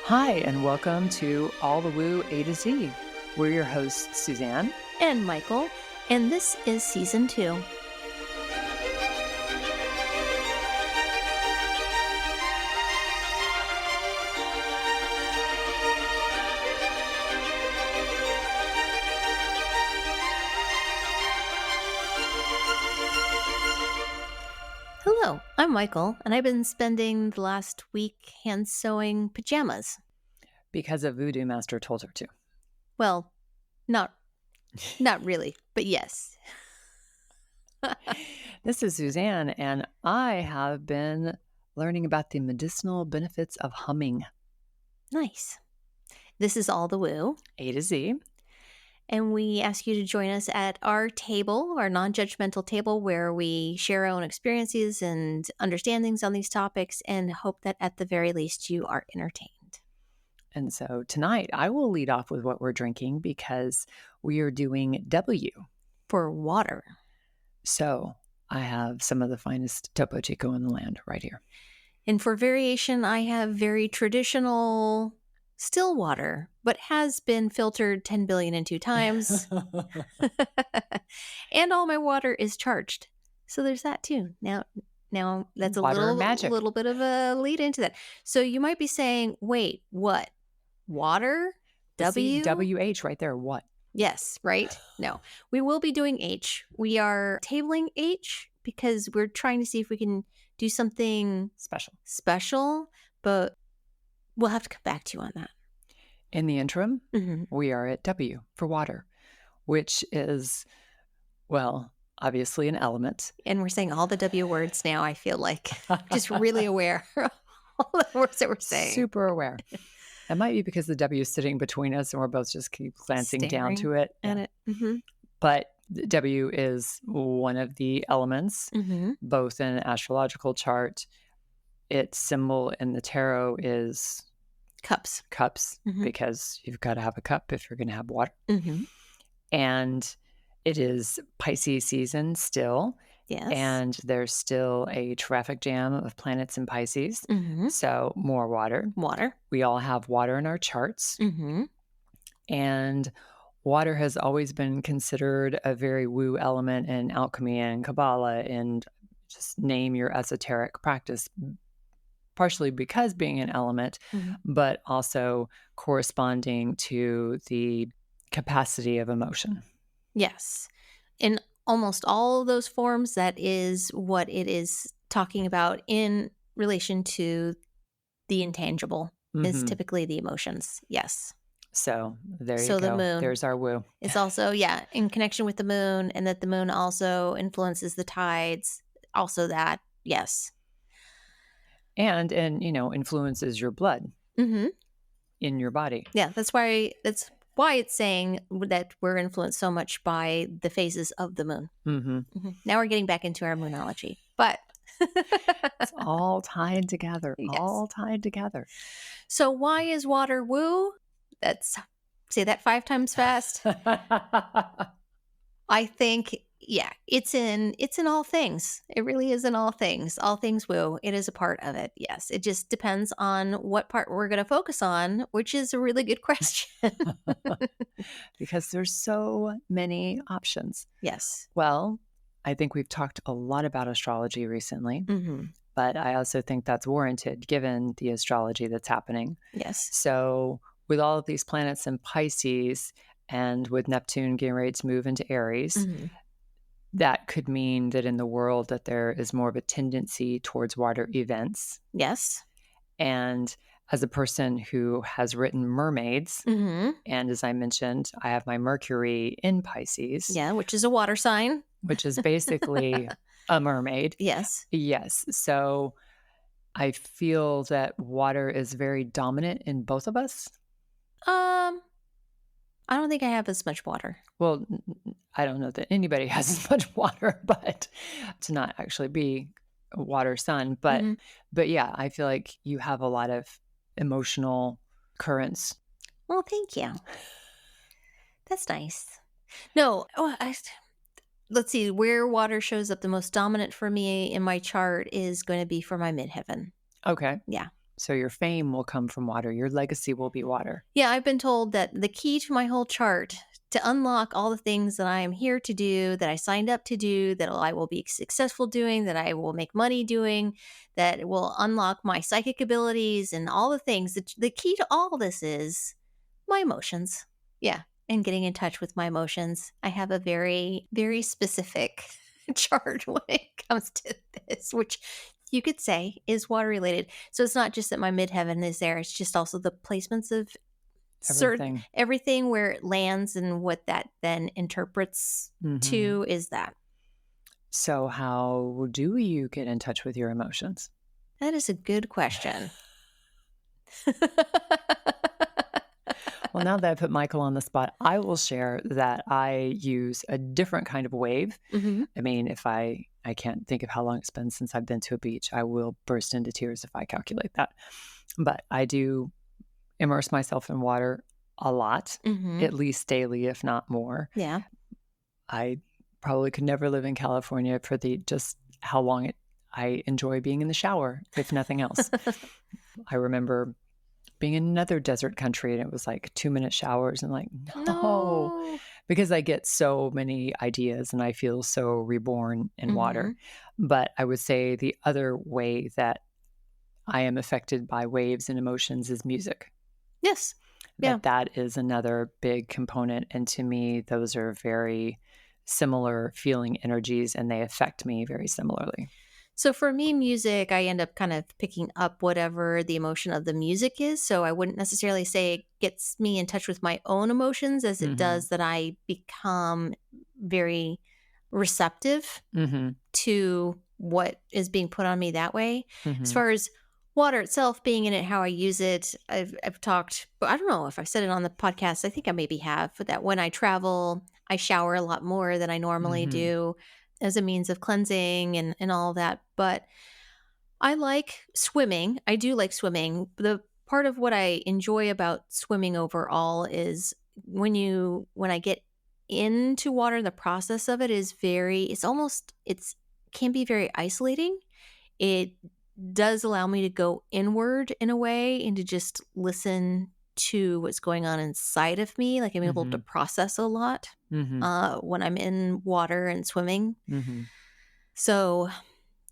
Hi, and welcome to All the Woo A to Z. We're your hosts, Suzanne. And Mychal, and this is season 2. Hello, I'm Mychal, and I've been spending the last week hand sewing pajamas. Because a voodoo master told her to. Well, not really, but yes. This is Suzanne, and I have been learning about the medicinal benefits of humming. Nice. This is All the Woo, A to Z. and we ask you to join us at our table, our non-judgmental table, where we share our own experiences and understandings on these topics and hope that at the very least you are entertained. And so tonight I will lead off with what we're drinking because we are doing W. For water. So I have some of the finest Topo Chico in the land right here. And for variation, I have very traditional still water, but has been filtered 10 billion and 2 times. And all my water is charged. So there's that too. Now that's a Water magic. little bit of a lead into that. So you might be saying, wait, what? Water? See, W? WH right there. What? Yes, right? No. We will be doing H. We are tabling H because we're trying to see if we can do something special, but we'll have to come back to you on that. In the interim, we are at W for water, which is, well, obviously an element. And we're saying all the W words now, I feel like. Just really aware of all the words that we're saying. Super aware. It might be because the W is sitting between us and we're both just keep glancing down to it. At it. Mm-hmm. But W is one of the elements, both in an astrological chart. Its symbol in the tarot is cups, because you've got to have a cup if you're going to have water. And it is Pisces season still. Yes. And there's still a traffic jam of planets in Pisces. So more water. We all have water in our charts. And water has always been considered a very woo element in alchemy and Kabbalah, and just name your esoteric practice, partially because being an element, but also corresponding to the capacity of emotion. Yes. In almost all of those forms, that is what it is talking about in relation to the intangible, is typically the emotions. Yes. So there you So go. the moon. There's our woo. It's also, in connection with the moon, and that the moon also influences the tides. Also that, yes. And influences your blood in your body. Yeah, that's why it's saying that we're influenced so much by the phases of the moon. Now we're getting back into our moonology, but it's all tied together. Yes. All tied together. So why is water woo? Say that 5 times fast. I think, it's in all things. It really is in all things. All things woo. It is a part of it. Yes. It just depends on what part we're going to focus on, which is a really good question. Because there's so many options. Yes. Well, I think we've talked a lot about astrology recently, but I also think that's warranted given the astrology that's happening. Yes. So with all of these planets in Pisces and with Neptune getting ready to move into Aries, that could mean that in the world that there is more of a tendency towards water events. Yes. And as a person who has written mermaids, and as I mentioned, I have my Mercury in Pisces. Yeah, which is a water sign. Which is basically a mermaid. Yes. Yes. So I feel that water is very dominant in both of us. I don't think I have as much water. Well, I don't know that anybody has as much water, but to not actually be a water sun. But yeah, I feel like you have a lot of emotional currents. Well, thank you. That's nice. No, let's see, where water shows up the most dominant for me in my chart is going to be for my midheaven. Okay. Yeah. So your fame will come from water. Your legacy will be water. Yeah, I've been told that the key to my whole chart to unlock all the things that I am here to do, that I signed up to do, that I will be successful doing, that I will make money doing, that will unlock my psychic abilities and all the things. The key to all this is my emotions. Yeah, and getting in touch with my emotions. I have a very, very specific chart when it comes to this, which you could say is water related. So it's not just that my midheaven is there, it's just also the placements of certain everything where it lands and what that then interprets to is that. So how do you get in touch with your emotions? That is a good question. Well, now that I put Mychal on the spot, I will share that I use a different kind of wave. I mean, if I can't think of how long it's been since I've been to a beach, I will burst into tears if I calculate that. But I do immerse myself in water a lot, at least daily, if not more. Yeah. I probably could never live in California for just how long I enjoy being in the shower, if nothing else. I remember being in another desert country and it was like 2-minute showers and like, no, because I get so many ideas and I feel so reborn in water. But I would say the other way that I am affected by waves and emotions is music. Yes. That is another big component. And to me, those are very similar feeling energies and they affect me very similarly. So for me, music, I end up kind of picking up whatever the emotion of the music is. So I wouldn't necessarily say it gets me in touch with my own emotions as it does that I become very receptive to what is being put on me that way. As far as water itself being in it, how I use it, I've talked, but I don't know if I've said it on the podcast. I think I maybe have, but that when I travel, I shower a lot more than I normally do as a means of cleansing and all that. But I like swimming. I do like swimming. The part of what I enjoy about swimming overall is when I get into water, the process of it is can be very isolating. It does allow me to go inward in a way and to just listen to what's going on inside of me. Like I'm able to process a lot when I'm in water and swimming. So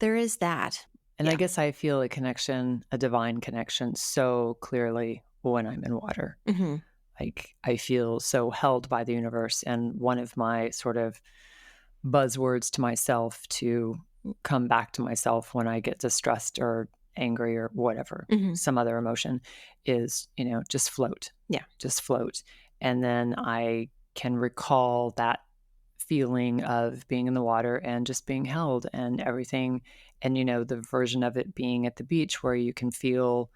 there is that. And I guess I feel a connection, a divine connection, so clearly when I'm in water. Like I feel so held by the universe. And one of my sort of buzzwords to myself to come back to myself when I get distressed or angry or whatever, some other emotion is, just float. Yeah. Just float. And then I can recall that feeling of being in the water and just being held and everything. And, the version of it being at the beach where you can feel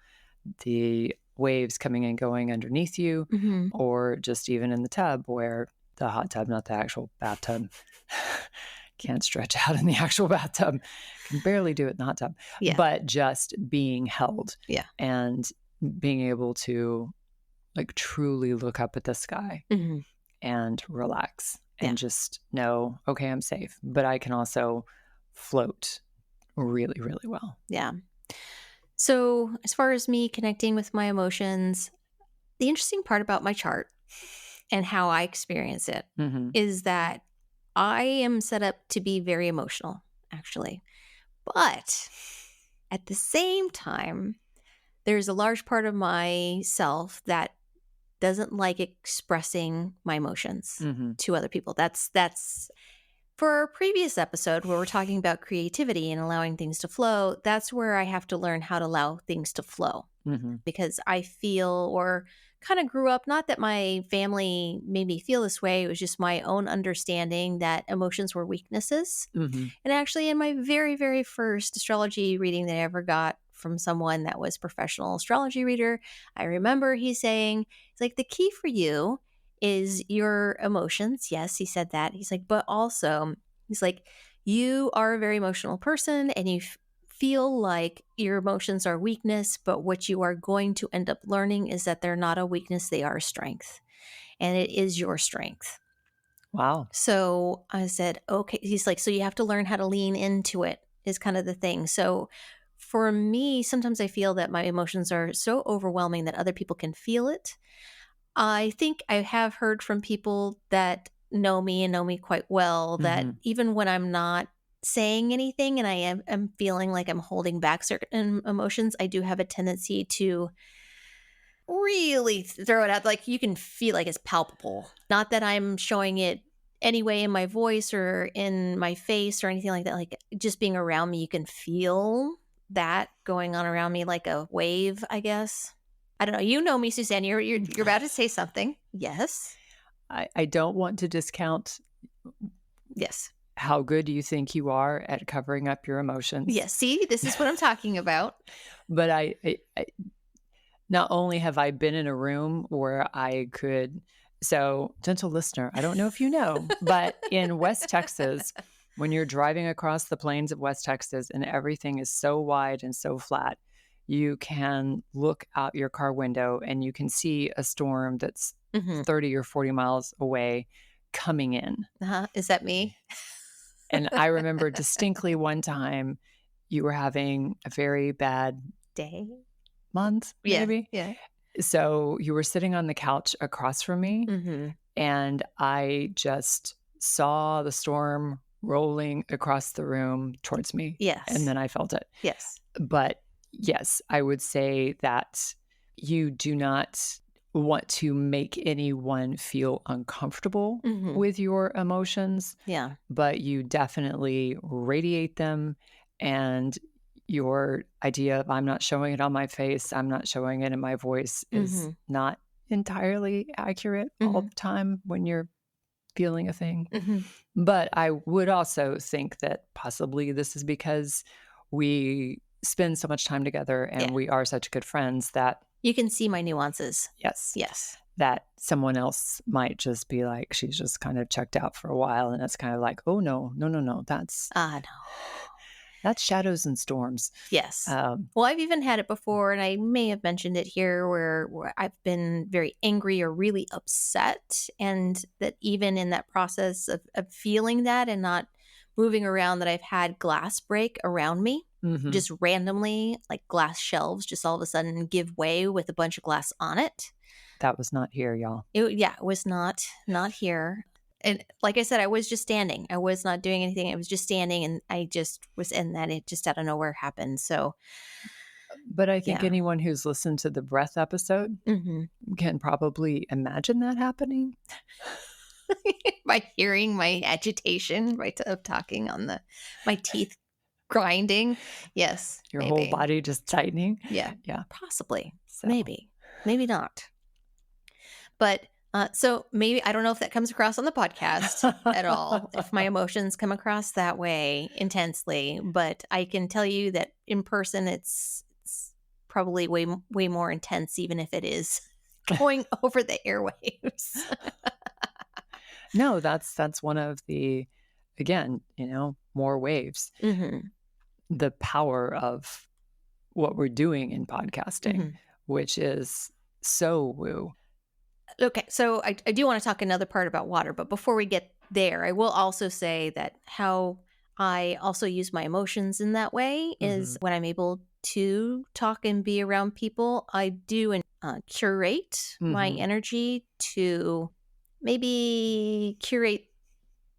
the waves coming and going underneath you, or just even in the tub where the hot tub, not the actual bathtub. Can't stretch out in the actual bathtub. Can barely do it in the hot tub. Yeah. But just being held. Yeah. And being able to like truly look up at the sky and relax and just know, okay, I'm safe. But I can also float really, really well. Yeah. So as far as me connecting with my emotions, the interesting part about my chart and how I experience it is that I am set up to be very emotional, actually. But at the same time, there's a large part of myself that doesn't like expressing my emotions to other people. That's for our previous episode where we're talking about creativity and allowing things to flow. That's where I have to learn how to allow things to flow because I feel or kind of grew up, not that my family made me feel this way, it was just my own understanding that emotions were weaknesses. And actually in my very, very first astrology reading that I ever got from someone that was professional astrology reader, I remember he saying, it's like the key for you is your emotions. Yes, he said that. He's like, but also, he's like, you are a very emotional person and you feel like your emotions are weakness, but what you are going to end up learning is that they're not a weakness, they are a strength. And it is your strength. Wow. So I said, okay. He's like, so you have to learn how to lean into it is kind of the thing. So for me, sometimes I feel that my emotions are so overwhelming that other people can feel it. I think I have heard from people that know me and know me quite well that even when I'm not saying anything and am feeling like I'm holding back certain emotions, I do have a tendency to really throw it out. Like you can feel like it's palpable. Not that I'm showing it anyway in my voice or in my face or anything like that. Like just being around me, you can feel that going on around me like a wave, I guess. I don't know. You know me, Suzanne. You're about to say something. Yes. I don't want to discount Yes. how good you think you are at covering up your emotions. Yes. See, this is what I'm talking about. But I not only have I been in a room where I could, so gentle listener, I don't know if you know, but in West Texas, when you're driving across the plains of West Texas and everything is so wide and so flat, you can look out your car window and you can see a storm that's 30 or 40 miles away coming in. Is that me? And I remember distinctly one time you were having a very bad month, maybe. Yeah. So you were sitting on the couch across from me, and I just saw the storm rolling across the room towards me. Yes. And then I felt it. Yes. But yes, I would say that you do not want to make anyone feel uncomfortable with your emotions. Yeah. But you definitely radiate them, and your idea of I'm not showing it on my face, I'm not showing it in my voice is not entirely accurate all the time when you're feeling a thing. But I would also think that possibly this is because we spend so much time together and we are such good friends that you can see my nuances. Yes. Yes. That someone else might just be like, she's just kind of checked out for a while. And it's kind of like, oh, no. That's no. That's shadows and storms. Yes. Well, I've even had it before, and I may have mentioned it here, where I've been very angry or really upset. And that even in that process of feeling that and not moving around, that I've had glass break around me. Just randomly, like glass shelves just all of a sudden give way with a bunch of glass on it. That was not here, y'all. It was not here. And like I said, I was just standing. I was not doing anything. I was just standing, and I just was in that. It just out of nowhere happened. So, but I think anyone who's listened to the breath episode can probably imagine that happening. By hearing my agitation, right, of talking on my teeth grinding. Yes. Your whole body just tightening. Yeah. Possibly. So. Maybe not. But so maybe, I don't know if that comes across on the podcast at all, if my emotions come across that way intensely, but I can tell you that in person, it's probably way more intense, even if it is going over the airwaves. No, that's one of the, again, more waves. The power of what we're doing in podcasting, which is so woo. Okay, so I do want to talk another part about water, but before we get there, I will also say that how I also use my emotions in that way is when I'm able to talk and be around people, I do curate my energy to maybe curate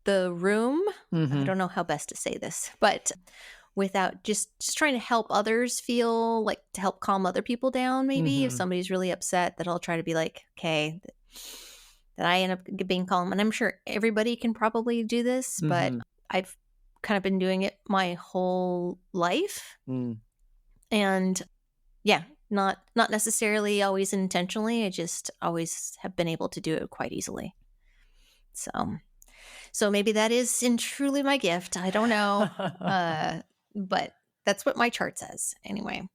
the room. I don't know how best to say this, but without just trying to help others feel, like to help calm other people down. Maybe if somebody's really upset, that I'll try to be like, okay, that I end up being calm. And I'm sure everybody can probably do this, but I've kind of been doing it my whole life. And yeah, not necessarily always intentionally. I just always have been able to do it quite easily. So maybe that is truly my gift. I don't know. But that's what my chart says anyway.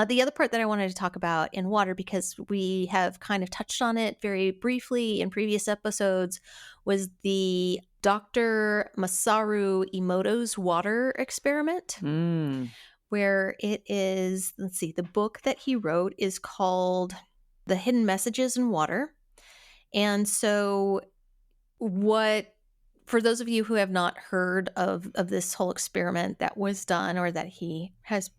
The other part that I wanted to talk about in water, because we have kind of touched on it very briefly in previous episodes, was the Dr. Masaru Emoto's water experiment, where it is, let's see, the book that he wrote is called The Hidden Messages in Water. And so for those of you who have not heard of this whole experiment that was done, or that he has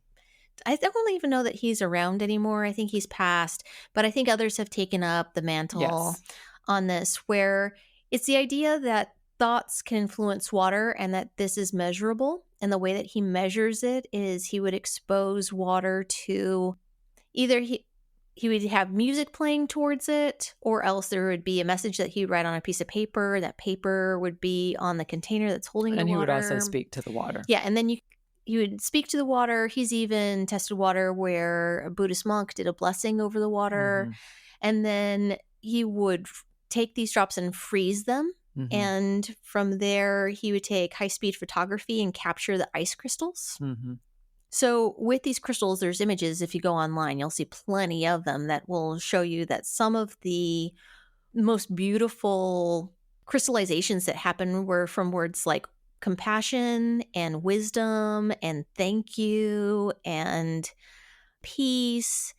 I don't even know that he's around anymore. I think he's passed, but I think others have taken up the mantle on this, where it's the idea that thoughts can influence water and that this is measurable. And the way that he measures it is he would expose water to either he would have music playing towards it, or else there would be a message that he'd write on a piece of paper. That paper would be on the container that's holding the water. And he would also speak to the water. Yeah, and then you would speak to the water. He's even tested water where a Buddhist monk did a blessing over the water. And then he would take these drops and freeze them. And from there, he would take high-speed photography and capture the ice crystals. So with these crystals, there's images. If you go online, you'll see plenty of them that will show you that some of the most beautiful crystallizations that happen were from words like compassion and wisdom and thank you and peace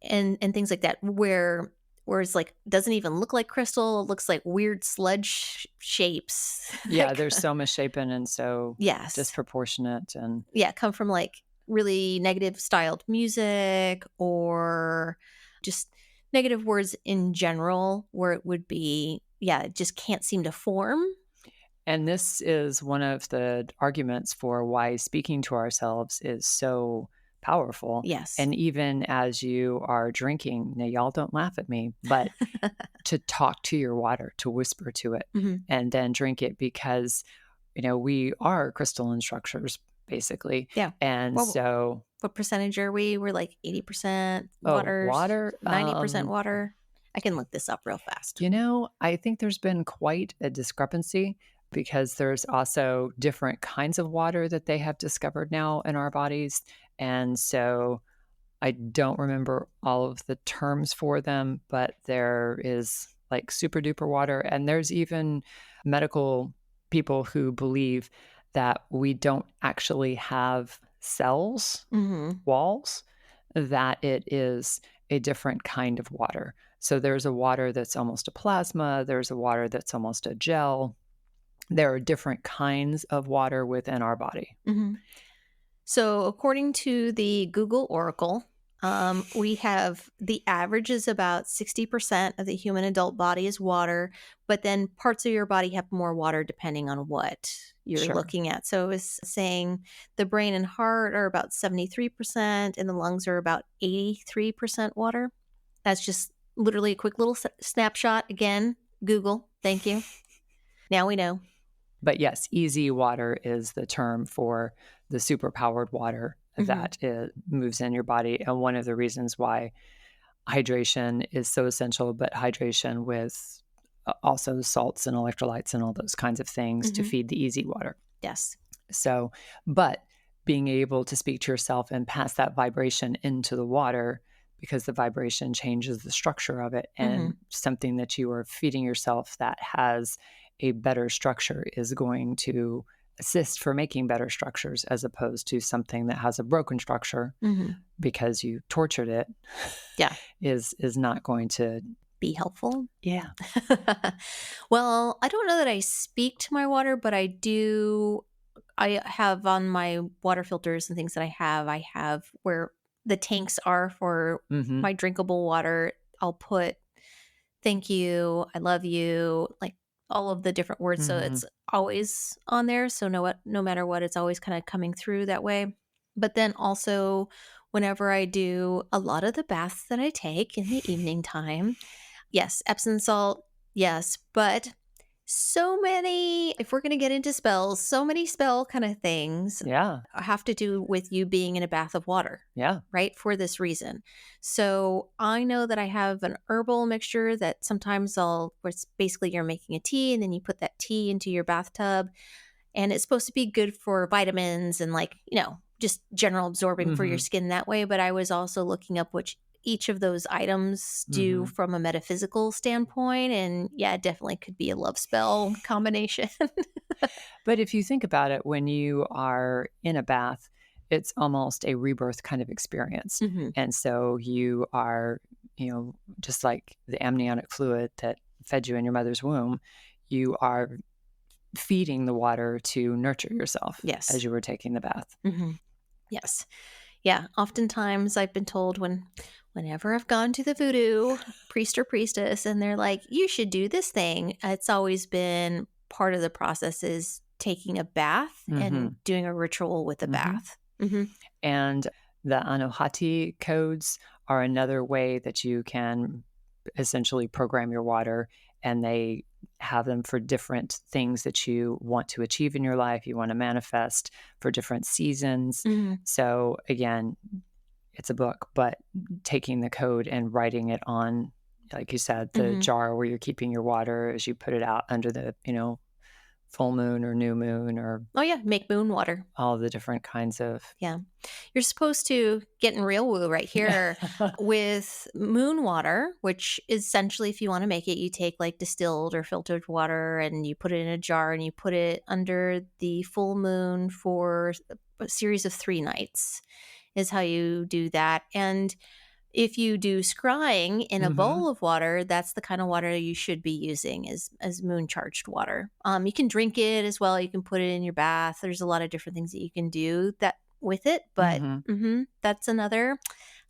and things like that, whereas like doesn't even look like crystal, it looks like weird sludge shapes. Yeah, they're so misshapen and so disproportionate, and come from like really negative styled music or just negative words in general, where it would be it just can't seem to form. And this is one of the arguments for why speaking to ourselves is so powerful. Yes. And even as you are drinking, now y'all don't laugh at me, but to talk to your water, to whisper to it, and then drink it, because, we are crystalline structures, basically. Yeah. And so... What percentage are we? We're like 80% water. Water? 90% water. I can look this up real fast. I think there's been quite a discrepancy, because there's also different kinds of water that they have discovered now in our bodies. And so I don't remember all of the terms for them, but there is like super duper water. And there's even medical people who believe that we don't actually have cells, walls, that it is a different kind of water. So there's a water that's almost a plasma. There's a water that's almost a gel. There are different kinds of water within our body. So according to the Google Oracle, we have the average is about 60% of the human adult body is water, but then parts of your body have more water depending on what you're looking at. So it's saying the brain and heart are about 73% and the lungs are about 83% water. That's just literally a quick little snapshot. Again, Google, thank you. Now we know. But yes, easy water is the term for the superpowered water that it moves in your body. And one of the reasons why hydration is so essential, but hydration with also salts and electrolytes and all those kinds of things to feed the easy water. Yes. So, but being able to speak to yourself and pass that vibration into the water, because the vibration changes the structure of it, and something that you are feeding yourself that has a better structure is going to assist for making better structures, as opposed to something that has a broken structure because you tortured it. is not going to be helpful. Yeah. Well, I don't know that I speak to my water, but I have on my water filters and things that I have where the tanks are for my drinkable water. I'll put thank you, I love you, like all of the different words. So it's always on there. So no matter what, it's always kind of coming through that way. But then also whenever I do a lot of the baths that I take in the evening time, yes, Epsom salt, yes. But so many, if we're going to get into spells, so many spell kind of things have to do with you being in a bath of water. Yeah. Right? For this reason. So I know that I have an herbal mixture that sometimes where it's basically you're making a tea and then you put that tea into your bathtub, and it's supposed to be good for vitamins and just general absorbing for your skin that way. But I was also looking up which each of those items do from a metaphysical standpoint. And it definitely could be a love spell combination. But if you think about it, when you are in a bath, it's almost a rebirth kind of experience. And so you are, just like the amniotic fluid that fed you in your mother's womb, you are feeding the water to nurture yourself as you were taking the bath. Yes. Yeah. Oftentimes I've been told whenever I've gone to the voodoo priest or priestess and they're like, you should do this thing. It's always been part of the process is taking a bath and doing a ritual with a bath. And the Anahati codes are another way that you can essentially program your water, and they have them for different things that you want to achieve in your life, you want to manifest for different seasons. So again, it's a book, but taking the code and writing it on, like you said, the jar where you're keeping your water as you put it out under the, full moon or new moon or make moon water. All the different kinds of. Yeah. You're supposed to get in real woo right here with moon water, which essentially, if you want to make it, you take like distilled or filtered water and you put it in a jar and you put it under the full moon for a series of 3 nights is how you do that. And if you do scrying in a bowl of water, that's the kind of water you should be using as moon charged water. You can drink it as well. You can put it in your bath. There's a lot of different things that you can do that with it. But that's another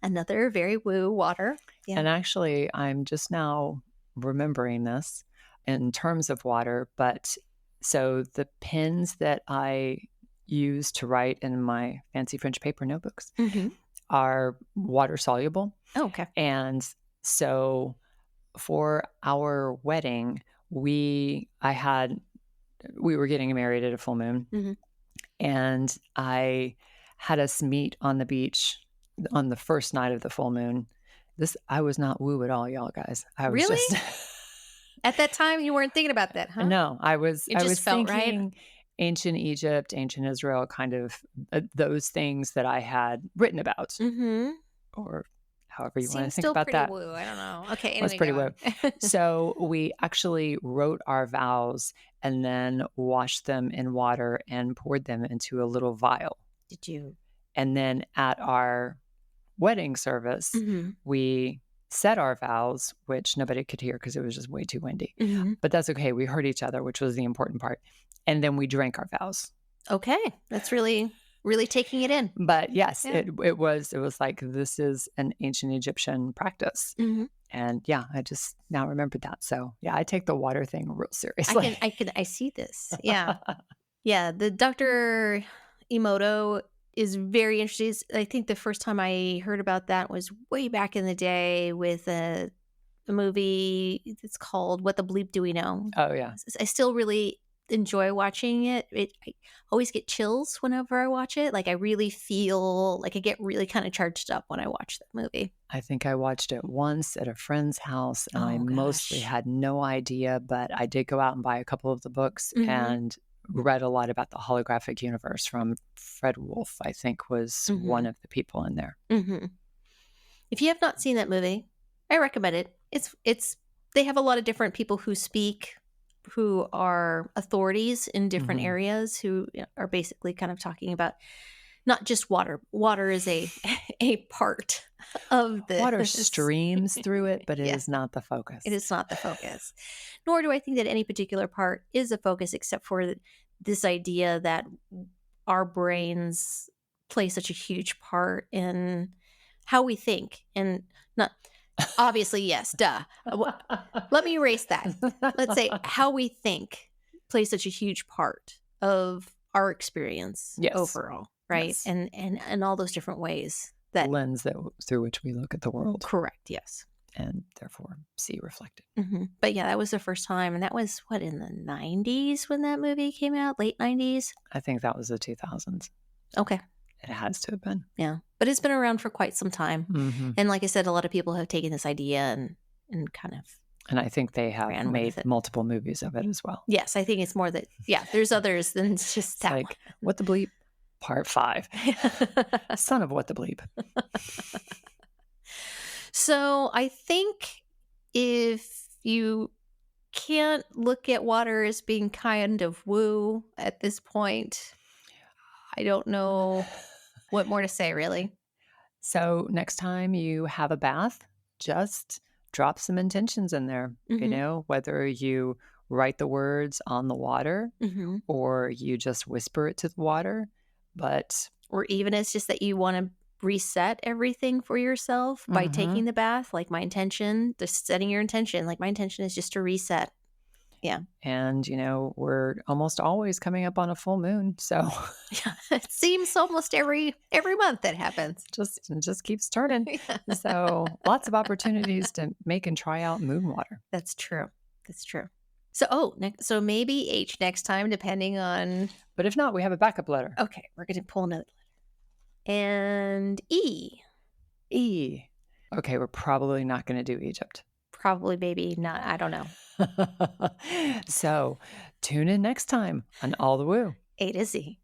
very woo water. Yeah. And actually, I'm just now remembering this in terms of water. But so the pens that I use to write in my fancy French paper notebooks are water soluble. Oh, okay. And so for our wedding, we were getting married at a full moon, and I had us meet on the beach on the first night of the full moon. I was not woo at all, y'all guys. I was really? just at that time you weren't thinking about that, huh? No, I was felt thinking right? ancient Egypt, ancient Israel, kind of those things that I had written about, or however you want to think about that. Woo. I don't know. Okay, anyway, it was pretty woo. So we actually wrote our vows and then washed them in water and poured them into a little vial. Did you? And then at our wedding service, we said our vows, which nobody could hear because it was just way too windy. But that's okay. We heard each other, which was the important part. And then we drank our vows. Okay. That's really, really taking it in. But yes, it was like, this is an ancient Egyptian practice. And yeah, I just now remembered that. So yeah, I take the water thing real seriously. I see this. Yeah. Yeah. The Dr. Emoto is very interesting. I think the first time I heard about that was way back in the day with a movie that's called What the Bleep Do We Know? Oh, yeah. I still really enjoy watching it. I always get chills whenever I watch it. Like I really feel like I get really kind of charged up when I watch that movie. I think I watched it once at a friend's house and I mostly had no idea, but I did go out and buy a couple of the books and read a lot about the holographic universe from Fred Wolf, I think was one of the people in there. If you have not seen that movie, I recommend it. It's they have a lot of different people who speak, who are authorities in different areas, who are basically kind of talking about not just water. Water is a part of the water streams through it, but it is not the focus. It is not the focus. Nor do I think that any particular part is a focus, except for this idea that our brains play such a huge part in how we think, and not obviously, yes, duh. Let me erase that. Let's say how we think plays such a huge part of our experience overall, right? Yes. And all those different ways that lens through which we look at the world. Correct. Yes. And therefore see reflected. But yeah, that was the first time, and that was in the 90s when that movie came out, late 90s. I think that was the 2000s. Okay. It has to have been. Yeah. But it's been around for quite some time. And like I said, a lot of people have taken this idea and kind of. And I think they have made multiple movies of it as well. Yes. I think it's more that, there's others than just that like, one. What the Bleep? Part 5. Son of what the Bleep. So I think if you can't look at water as being kind of woo at this point, I don't know what more to say, really. So next time you have a bath, just drop some intentions in there, whether you write the words on the water or you just whisper it to the water, or even it's just that you want to reset everything for yourself by taking the bath. Like my intention, just setting your intention. Like my intention is just to reset. Yeah. And, we're almost always coming up on a full moon. So it seems almost every month that happens. it just keeps turning. So lots of opportunities to make and try out moon water. That's true. So, so maybe H next time, depending on. But if not, we have a backup letter. Okay, we're going to pull another letter. And E. Okay, we're probably not going to do Egypt. Probably, maybe not. I don't know. So tune in next time on All the Woo. A to Z.